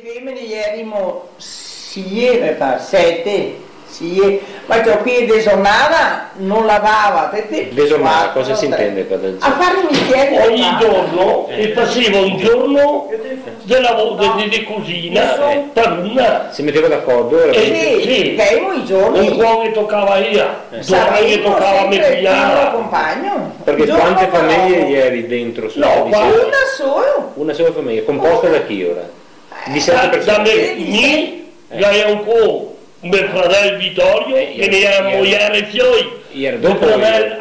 femmine ieri sì, in realtà 7, sì, ma ciò qui desonava non lavava. Desonava, cosa si intende per del a fare i mestieri ogni giorno e faceva un giorno di cucina per una. Si metteva d'accordo? Sì, i giorni. Un po' che toccava io, giorni che toccava a me pigliare. Compagno. Perché quante famiglie ieri dentro? No, una sola. Una sola famiglia, composta da chi ora? Di 7 persone. Da me, è un po'. Mio fratello Vittorio, che ne era moglie Fioi. Mio fratello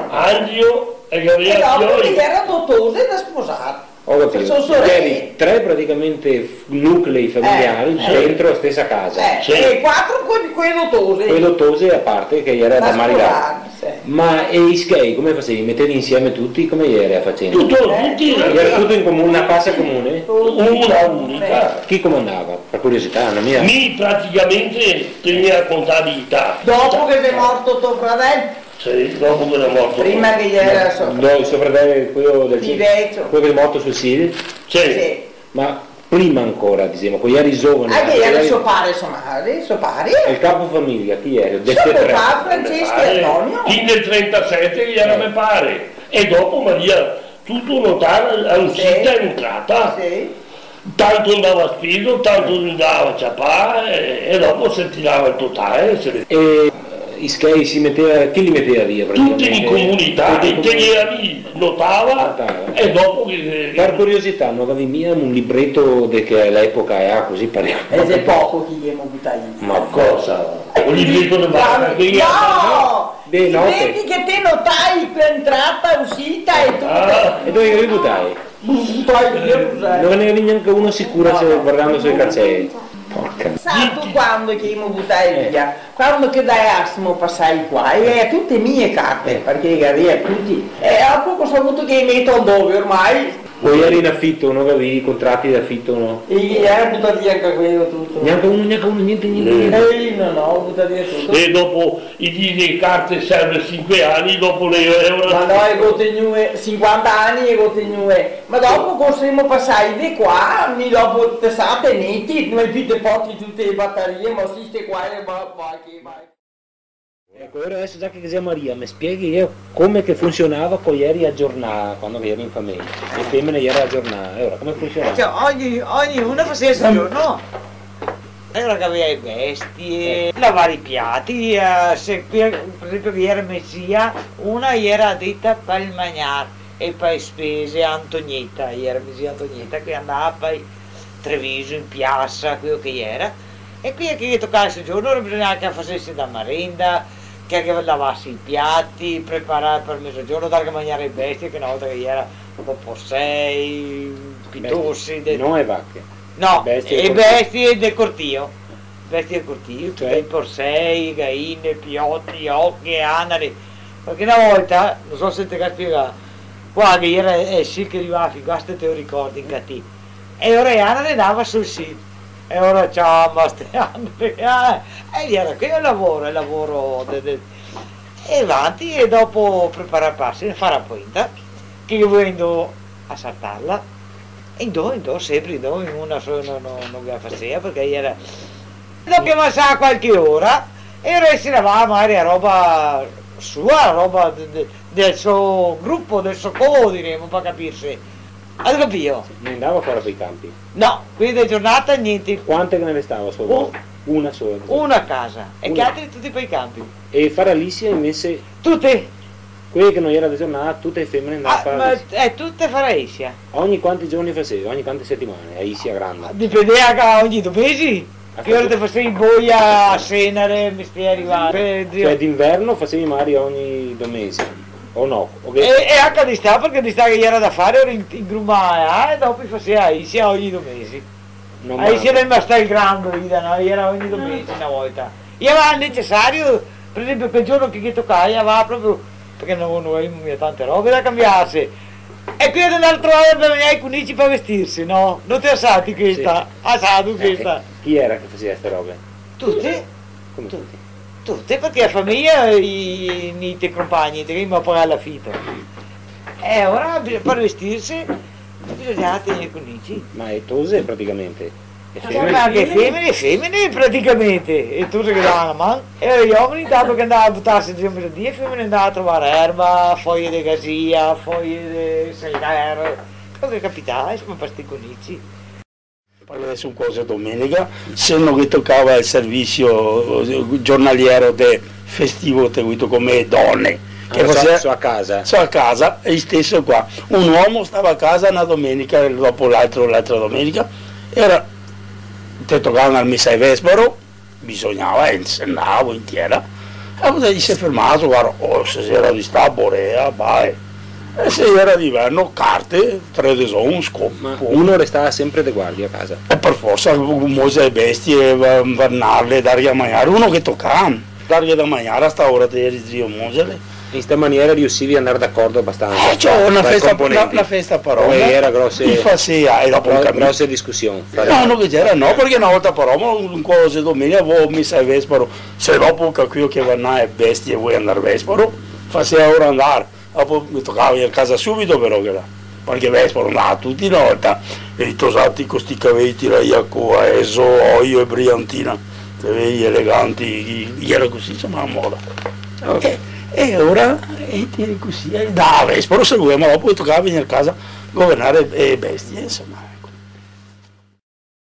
Angio e Gabriele Fioi. E dopo Fioi. era dottore da sposare. Ho capito. Ieri 3 praticamente nuclei familiari dentro la stessa casa. E 4 quei dottose. Quei dottose a parte che era da maritare. Ma e i skei come facevi? Mettevi insieme tutti come ieri a facendo? Tutti. Era tutto in comune, una casa comune? Una unica. Chi comandava? Per curiosità, la mia. Mi praticamente tenia la contabilità. Dopo che sei morto tuo fratello? Sì, dopo che era morto. Prima che gli era il suo fratello, quello del quello che è morto sul SIL? Sì. Ma prima ancora, diciamo, con ieri giovani. Che era suo padre, suo padre? E il capofamiglia, chi era? Suo papà, Francesco e Antonio. Fino nel 37 gli era mio padre. E dopo Maria, tutto notare, è uscita e entrata. Sì. Tanto andava speso, tanto andava a ciapare e dopo si tirava il totale. E i skei si metteva, chi li metteva via? Tutti in comunità, e lì notava e dopo che... Per curiosità, non avevi mia un libretto che all'epoca era così parliamo? Ed è poco che gli abbiamo buttato. Ma cosa? Un libretto di No! Vedi che te notai l'entrata, uscita e tutto. E dove li buttai? Non ne avevi neanche uno sicuro guardando sui calzei. Sai tu quando che io mi buttai via? Quando che dai Astimo passai qua e tutte mie carte perché aveva tutti e a poco saputo che metto dove ormai. Poi eri in affitto, non avevi contratti di affitto, no? E era buttato via anche quello tutto. Neanche uno, niente. No, buttato via tutto. E dopo le carte serve 5 anni, dopo le euro. Ma no, io tenue 50 anni e tenue. Ma dopo possiamo passare di qua, mi dopo testate netti, noi più te porti tutte le batterie, ma si ste qua e vai. Ecco, ora adesso già che sia Maria, mi spieghi io come che funzionava con ieri a giornata, quando eri in famiglia, le femmine ieri a giornata, e ora come funzionava? Cioè, ognuno faceva il suo giorno. Allora che aveva le bestie, lavare i piatti, se per esempio che era Messia, una era detta per il mangiare e per le spese Antonietta, era Messia Antonietta che andava per Treviso in piazza, quello che era. E qui che toccava il giorno bisognava che facesse da merenda, che lavassi i piatti, preparare per mezzogiorno, dare a mangiare le bestie, che una volta che era dopo 6, pitossi. Non è vacche. No, bestie del cortile. Bestie del cortile, cioè porsei, gaine, piotti, occhi, anari. Perché una volta, non so se te la spiegare, qua che era sì che arrivava, questo te lo ricordi in cattivo. E ora anari andava sul sito. E ora ciao, ma e era che è il lavoro, e avanti e dopo preparare passi, fare la pointa, che io vengo a saltarla, e in sempre in una sola non la faceva perché era, dopo che passava qualche ora, e ora si lavava magari a roba sua, roba del suo gruppo, del suo covo diremo, per capirsi. Hai capito? Non andava fuori per i campi? No, qui di giornata niente. Quante che ne restava solo? Una sola? Una a casa, e gli altri tutti per i campi. E fare Alicia invece? Tutte! Quelle che non era di giornata, tutte le femmine andavano a fare Alicia? Tutte fare Alicia. Ogni quanti giorni facevi? Ogni quante settimane? Alicia grande? Dipendeva ogni 2 mesi. Che ora te facevi boia a Senare, mi stai arrivando. Cioè d'inverno facevi magari ogni 2 mesi? O no? E anche di sta, perché di sta che era da fare ora in grumare, e dopo faceva Alicia ogni 2 mesi. Alicia non era stato il grande, no? Era ogni 2 mesi una volta. Io aveva necessario, per esempio quel giorno che toccava, io aveva proprio, perché non aveva tante robe da cambiarsi. E qui ad altro lado venivano i cunici per vestirsi, no? Non ti assati questa? Sì. Assato questa. Chi era che faceva queste robe? Tutti. Come tutti? Tutte, perché la famiglia i tuoi compagni, ti devono pagare l'affitto. E ora per vestirsi, Bisogna tenere conici. Ma è tose praticamente. Ma anche femmine praticamente. E tu che davano la mano. E gli uomini tanto che andavano a buttarsi giù per dire, femmine andavano a trovare erba, foglie di gasia, foglie di selder. Cosa che capitava, insomma, per sti conici. Parlo adesso un cosa domenica, se non che toccava il servizio giornaliero de festivo seguito come donne. Che so a casa. So a casa, e stesso qua. Un uomo stava a casa una domenica, dopo l'altra domenica, era, te toccavano al messa e vespero, bisognava, andavo in tierra, e poi si è fermato, guarda, se era di sta borea, vai. E se era d'inverno, carte, 3 de un scopo. Ma uno restava sempre di guardia a casa. E per forza, muose le bestie, vernarle, dargli a mangiare, uno che toccava, dargli da mangiare a sta ora di zio mosele. In questa maniera riuscivi ad andare d'accordo abbastanza. C'è una festa a parole. Era grosse, e dopo grosse discussioni. No, non che c'era, no, perché una volta a Roma, un cosa domenica, avevo messa il vespero, se dopo che vanno e bestie vuoi andare vespero, faceva ora andare. Dopo mi toccava a casa subito però che era, perché vespero andava tutti una volta, e tosati con questi capelli tiraiaco, eso, olio e brillantina, te vedi eleganti, era così, insomma, la moda. Okay. E ora tieni così, da vespero seguiamo, dopo toccava venire a casa a governare bestie, insomma.